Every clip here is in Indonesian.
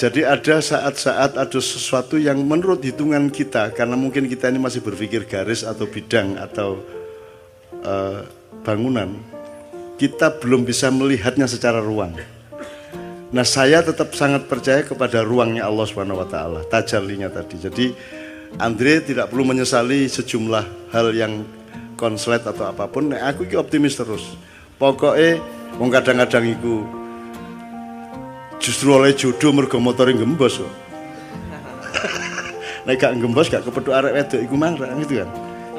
Jadi ada saat-saat ada sesuatu yang menurut hitungan kita, karena mungkin kita ini masih berpikir garis atau bidang atau bangunan, kita belum bisa melihatnya secara ruang. Nah, saya tetap sangat percaya kepada ruangnya Allah Subhanahu wa taala, tajallinya tadi. Jadi Andre tidak perlu menyesali sejumlah hal yang konslet atau apapun. Nah, aku iki optimis terus. Pokoknya wong kadang-kadang iku justru oleh jodoh mergo motore gembos kok. Nek gak gembos gak kepethuk arek wedok iku marah gitu kan.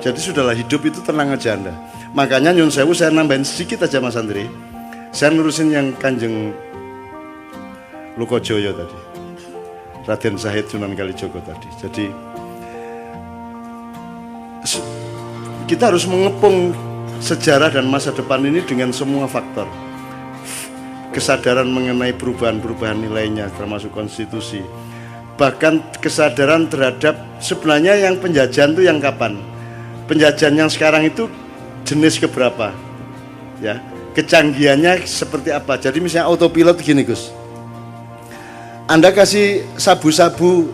Jadi sudahlah, hidup itu tenang aja Anda. Makanya nyun sewu saya nambahin sedikit aja Mas Andri. Saya nurusin yang Kanjeng Lokojoyo tadi. Raden Sahid Sunan Kalijogo tadi. Jadi kita harus mengepung sejarah dan masa depan ini dengan semua faktor. Kesadaran mengenai perubahan-perubahan nilainya termasuk konstitusi. Bahkan kesadaran terhadap sebenarnya yang penjajahan itu yang kapan? Penjajahan yang sekarang itu jenis keberapa? Ya, kecanggihannya seperti apa? Jadi misalnya autopilot gini Gus. Anda kasih sabu-sabu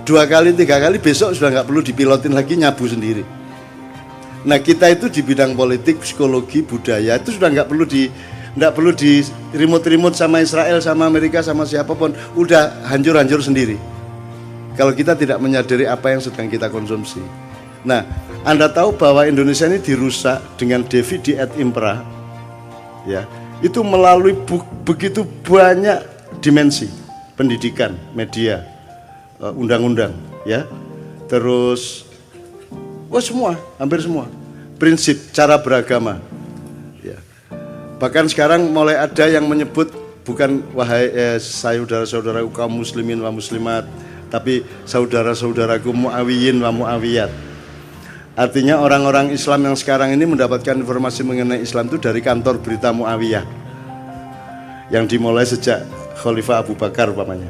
2 kali 3 kali, besok sudah nggak perlu dipilotin lagi, nyabu sendiri. Nah, kita itu di bidang politik, psikologi, budaya itu sudah nggak perlu di remote sama Israel, sama Amerika, sama siapapun, udah hancur-hancur sendiri. Kalau kita tidak menyadari apa yang sedang kita konsumsi. Nah, Anda tahu bahwa Indonesia ini dirusak dengan divide et impera, ya, itu melalui begitu banyak dimensi, pendidikan, media, undang-undang, ya, terus, semua, hampir semua, prinsip, cara beragama. Bahkan sekarang mulai ada yang menyebut bukan wahai saudara-saudaraku kaum muslimin wa muslimat, tapi saudara-saudaraku muawiyin wa muawiyat. Artinya orang-orang Islam yang sekarang ini mendapatkan informasi mengenai Islam itu dari kantor berita Muawiyah, yang dimulai sejak Khalifah Abu Bakar umpamanya.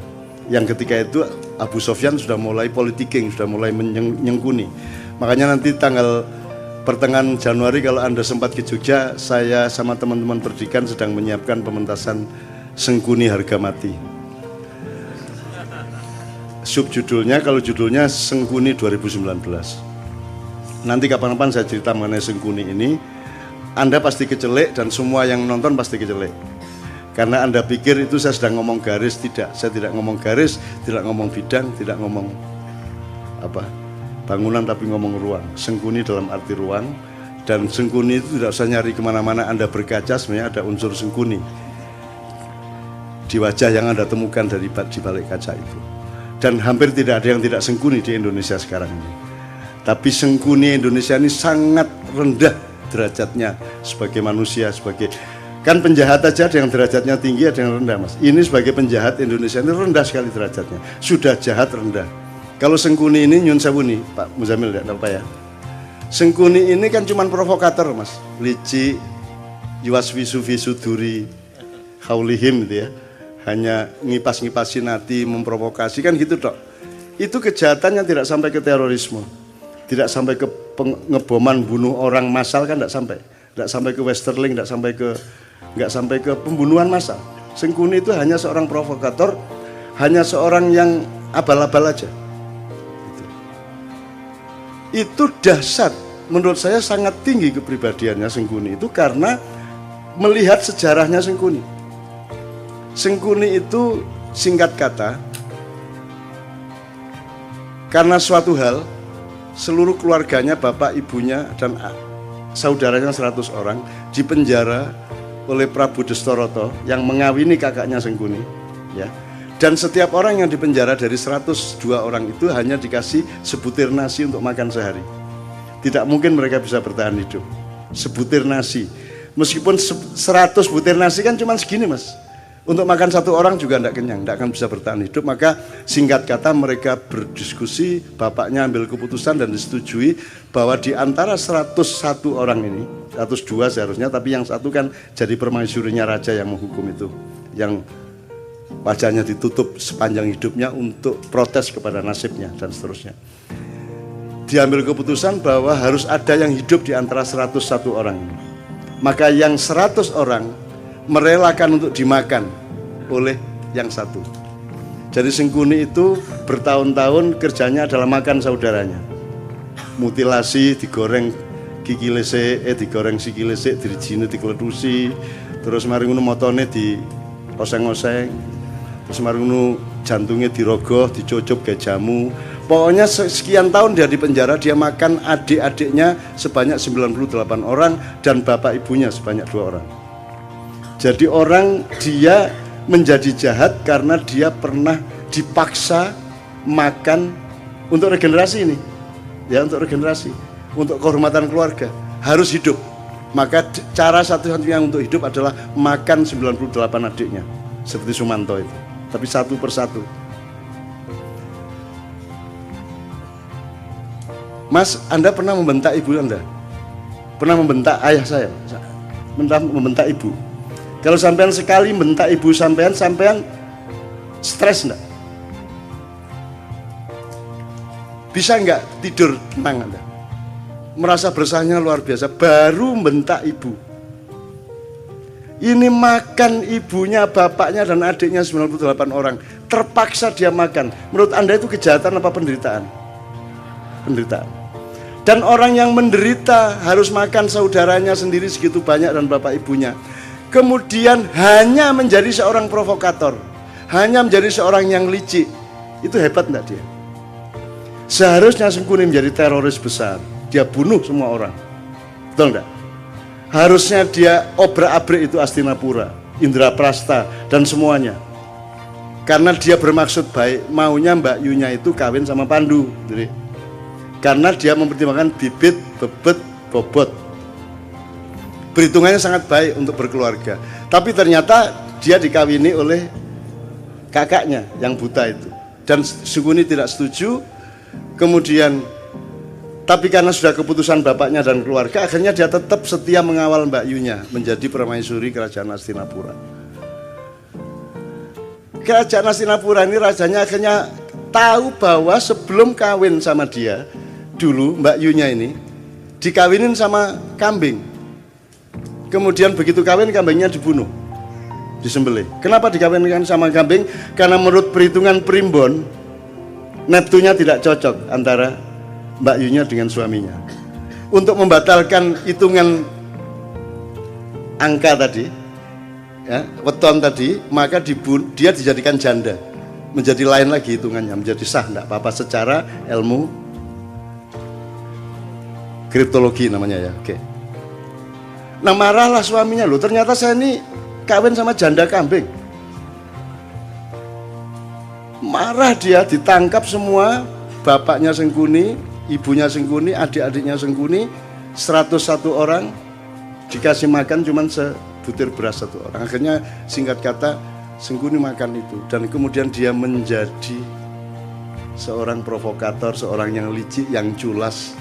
Yang ketika itu Abu Sofyan sudah mulai politiking, sudah mulai menyengkuni. Makanya nanti tanggal pertengahan Januari kalau Anda sempat ke Jogja, saya sama teman-teman pendidikan sedang menyiapkan pementasan Sengkuni Harga Mati. Subjudulnya, kalau judulnya Sengkuni 2019. Nanti kapan-kapan saya cerita mengenai Sengkuni ini. Anda pasti kecelek dan semua yang nonton pasti kecelek. Karena Anda pikir itu saya sedang ngomong garis, tidak. Saya tidak ngomong garis, tidak ngomong bidang, tidak ngomong bangunan, tapi ngomong ruang. Sengkuni dalam arti ruang, dan sengkuni itu tidak usah nyari kemana-mana. Anda berkaca sebenarnya ada unsur sengkuni di wajah yang Anda temukan di balik kaca itu. Dan hampir tidak ada yang tidak sengkuni di Indonesia sekarang ini. Tapi sengkuni Indonesia ini sangat rendah derajatnya sebagai manusia, kan penjahat aja ada yang derajatnya tinggi, ada yang rendah Mas. Ini sebagai penjahat Indonesia ini rendah sekali derajatnya, sudah jahat rendah. Kalau Sengkuni ini nyun sewu nih Pak Muzamil, tidak apa ya. Sengkuni ini kan cuman provokator Mas, lici, yuwaswisu visuduri haulihim gitu ya, hanya ngipas-ngipasin hati, memprovokasi kan gitu dok. Itu kejahatannya tidak sampai ke terorisme, tidak sampai ke pengeboman bunuh orang massal, kan tidak sampai ke Westerling, tidak sampai ke pembunuhan massal. Sengkuni itu hanya seorang provokator, hanya seorang yang abal-abal aja. Itu dahsyat, menurut saya sangat tinggi kepribadiannya Sengkuni itu karena melihat sejarahnya Sengkuni. Sengkuni itu singkat kata, karena suatu hal, seluruh keluarganya, bapak, ibunya, dan saudaranya 100 orang dipenjara oleh Prabu Destoroto yang mengawini kakaknya Sengkuni, ya. Dan setiap orang yang dipenjara dari 102 orang itu hanya dikasih sebutir nasi untuk makan sehari. Tidak mungkin mereka bisa bertahan hidup. Sebutir nasi. Meskipun 100 butir nasi kan cuma segini Mas. Untuk makan satu orang juga tidak kenyang, tidak akan bisa bertahan hidup. Maka singkat kata mereka berdiskusi, bapaknya ambil keputusan dan disetujui bahwa di antara 101 orang ini, 102 seharusnya, tapi yang satu kan jadi permaisurinya raja yang menghukum itu, yang wajahnya ditutup sepanjang hidupnya untuk protes kepada nasibnya dan seterusnya. Diambil keputusan bahwa harus ada yang hidup di antara 101 orang ini. Maka yang 100 orang merelakan untuk dimakan oleh yang satu. Jadi Sengkuni itu bertahun-tahun kerjanya adalah makan saudaranya. Mutilasi, digoreng kikile sik, digoreng sikile sik, dirijine dikletusi, terus mari ngono motone di oseng-oseng. Terus mari ngono jantungnya dirogoh, dicucup kayak jamu. Pokoknya sekian tahun dia di penjara, dia makan adik-adiknya sebanyak 98 orang dan bapak ibunya sebanyak 2 orang. Jadi dia menjadi jahat karena dia pernah dipaksa makan untuk regenerasi ini. Ya, untuk regenerasi, untuk kehormatan keluarga, harus hidup. Maka cara satu-satunya untuk hidup adalah makan 98 adiknya, seperti Sumanto itu. Tapi satu persatu. Mas, Anda pernah membentak ibu Anda? Pernah membentak ayah saya? Pernah membentak ibu? Kalau sampean sekali membentak ibu sampean stres enggak? Bisa enggak tidur tenang Anda? Merasa bersalahnya luar biasa, baru membentak ibu. Ini makan ibunya, bapaknya dan adiknya 98 orang. Terpaksa dia makan. Menurut Anda itu kejahatan apa penderitaan? Penderitaan. Dan orang yang menderita harus makan saudaranya sendiri segitu banyak dan bapak ibunya. Kemudian hanya menjadi seorang provokator, hanya menjadi seorang yang licik. Itu hebat enggak dia? Seharusnya Sengkuni menjadi teroris besar. Dia bunuh semua orang. Betul enggak? Harusnya dia obrak-abrik itu Astinapura, Indraprasta dan semuanya. Karena dia bermaksud baik, maunya Mbak Yunya itu kawin sama Pandu. Jadi, karena dia mempertimbangkan bibit, bebet, bobot. Perhitungannya sangat baik untuk berkeluarga. Tapi ternyata dia dikawini oleh kakaknya yang buta itu. Dan Sengkuni tidak setuju. Kemudian, tapi karena sudah keputusan bapaknya dan keluarga, akhirnya dia tetap setia mengawal Mbak Yunya menjadi permaisuri kerajaan Astinapura. Kerajaan Astinapura ini rajanya akhirnya tahu bahwa sebelum kawin sama dia, dulu Mbak Yunya ini dikawinin sama kambing. Kemudian begitu kawin, kambingnya dibunuh, disembelih. Kenapa dikawinkan sama kambing? Karena menurut perhitungan primbon, neptunya tidak cocok antara Mbak Yunya dengan suaminya. Untuk membatalkan hitungan angka tadi, ya, weton tadi, maka dia dijadikan janda, menjadi lain lagi hitungannya, menjadi sah, enggak apa-apa secara ilmu kriptologi namanya ya. Oke. Nah, marahlah suaminya, loh ternyata saya ini kawin sama janda kambing. Marah dia, ditangkap semua, bapaknya Sengkuni, ibunya Sengkuni, adik-adiknya Sengkuni, 101 orang, dikasih makan cuman sebutir beras 1 orang. Akhirnya singkat kata Sengkuni makan itu, dan kemudian dia menjadi seorang provokator, seorang yang licik, yang culas.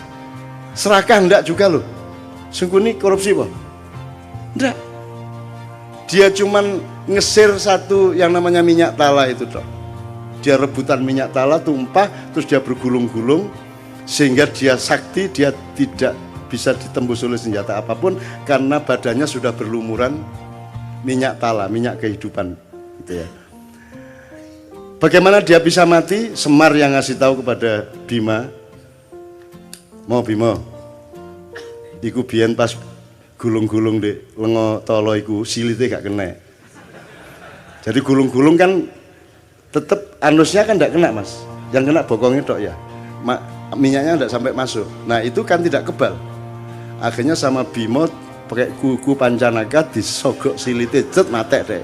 Serakah enggak juga loh. Sengkuni korupsi apa? Enggak. Dia cuman ngesir satu yang namanya minyak tala itu toh. Dia rebutan minyak tala tumpah, terus dia bergulung-gulung sehingga dia sakti, dia tidak bisa ditembus oleh senjata apapun karena badannya sudah berlumuran minyak tala, minyak kehidupan gitu ya. Bagaimana dia bisa mati? Semar yang ngasih tahu kepada Bima. Mau Bima, iku biyen pas gulung-gulung di lengo tolo iku silite gak kena. Jadi gulung-gulung kan tetep anusnya kan tidak kena mas, yang kena bokongnya tok ya, minyaknya tidak sampai masuk. Nah itu kan tidak kebal. Akhirnya sama Bimo pakai kuku pancanaga disogok silite, cet matek deh.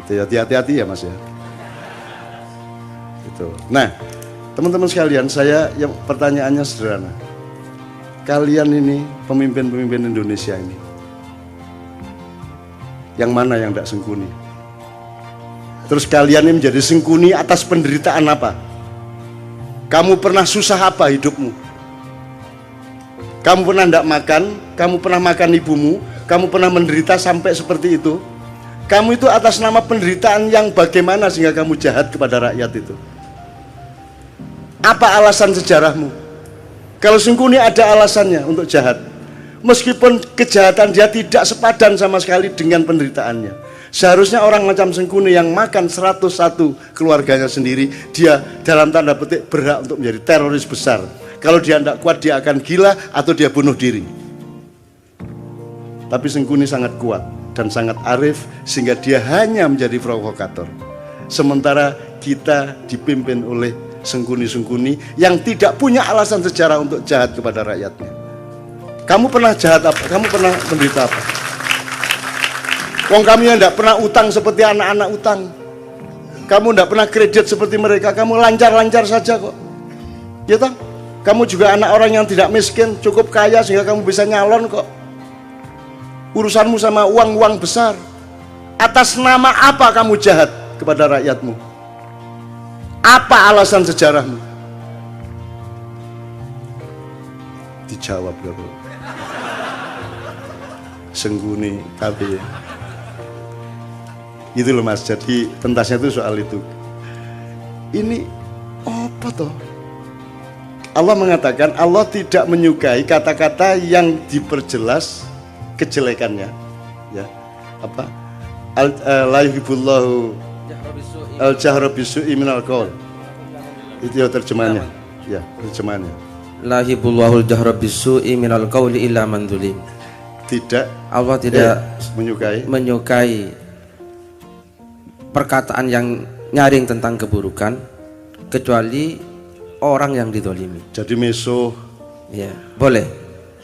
Itu ya, hati-hati ya mas ya. Itu. Nah teman-teman sekalian, saya yang pertanyaannya sederhana. Kalian ini pemimpin-pemimpin Indonesia ini, yang mana yang tidak Sengkuni? Terus kalian ini menjadi Sengkuni atas penderitaan apa? Kamu pernah susah apa hidupmu? Kamu pernah tidak makan? Kamu pernah makan ibumu? Kamu pernah menderita sampai seperti itu? Kamu itu atas nama penderitaan yang bagaimana sehingga kamu jahat kepada rakyat itu? Apa alasan sejarahmu? Kalau Sengkuni ada alasannya untuk jahat, meskipun kejahatan dia tidak sepadan sama sekali dengan penderitaannya. Seharusnya orang macam Sengkuni yang makan 101 keluarganya sendiri, dia dalam tanda petik berhak untuk menjadi teroris besar. Kalau dia tidak kuat, dia akan gila atau dia bunuh diri. Tapi Sengkuni sangat kuat dan sangat arif sehingga dia hanya menjadi provokator. Sementara kita dipimpin oleh Sengkuni-Sengkuni yang tidak punya alasan sejarah untuk jahat kepada rakyatnya. Kamu pernah jahat apa? Kamu pernah menderita apa? Wong kami yang tidak pernah utang seperti anak-anak utang. Kamu tidak pernah kredit seperti mereka. Kamu lancar-lancar saja kok. Ya toh? Kamu juga anak orang yang tidak miskin, cukup kaya sehingga kamu bisa nyalon kok. Urusanmu sama uang-uang besar. Atas nama apa kamu jahat kepada rakyatmu? Apa alasan sejarahmu? Dijawab dulu. Sengkuni tapi ya. Gitu loh Mas, jadi pentasnya itu soal itu. Ini apa toh? Allah mengatakan Allah tidak menyukai kata-kata yang diperjelas kejelekannya, ya. Apa? La yuhibbullahu al-jahra bisu'i minal qaul. Itu ya terjemahannya. Ya, terjemahannya. La yuhibbullahu al-jahra bisu'i minal qauli illa man dzulim. Tidak, Allah tidak menyukai perkataan yang nyaring tentang keburukan kecuali orang yang didolimi. Jadi mesuh, ya boleh.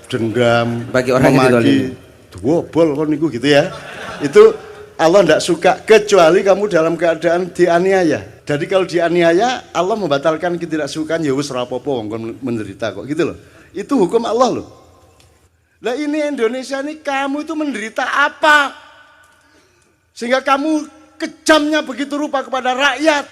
Dendam, bagi orang yang didolimi. Wobol kon niku gitu ya. Itu Allah tidak suka kecuali kamu dalam keadaan dianiaya. Jadi kalau dianiaya Allah membatalkan ketidaksukaan, ya wis ora apa-apa wong kon menderita kok gitu loh. Itu hukum Allah loh. Lah ini Indonesia ini kamu itu menderita apa? Sehingga kamu kejamnya begitu rupa kepada rakyat.